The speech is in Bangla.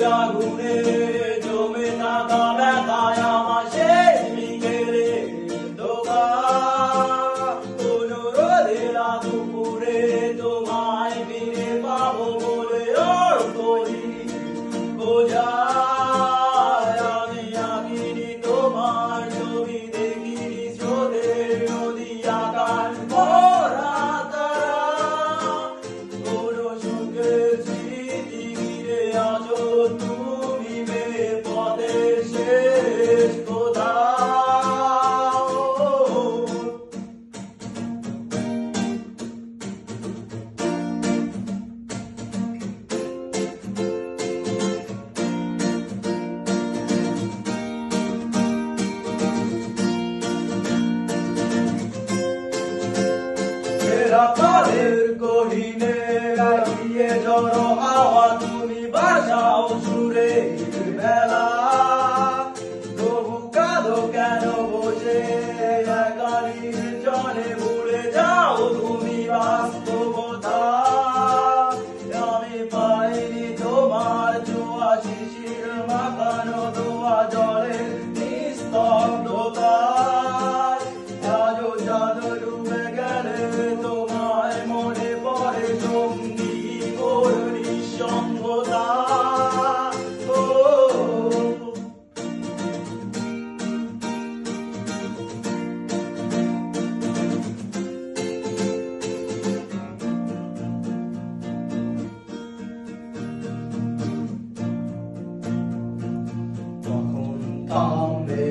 রোদের আগুনে জমে থাকা ব্যথায় আমার শেষ বিকেলে ধোকা। কোন রোদের দুপুরে তোমায় ফিরে পাবো বলে ওর করি খোঁজা। আমি আঁকিনি তোমার ছবি, দেখিনি স্রোতের নদী আকার ভরা তারা। কোন সুখের স্মৃতি ঘিরে আছো তুমি মেলে পথের শেষ কোথাও। রাতের গহীনে লাগিয়ে ঝড়ো হাওয়া তুমি বাজাও সুরে বেলা। তবু কাঁদো কেন বসে একা নির্জনে, ভুলে যাও তুমি বাস্তবতা। আমি পাইনি তোমার ছোঁয়া, শিশির মাখানো ধোয়া জলের নিস্তব্ধতা। আজও চাঁদ ডুবে গেলে তোমায় মনে পড়ে সঙ্গী ওর নিঃসঙ্গতা। তখন থামবে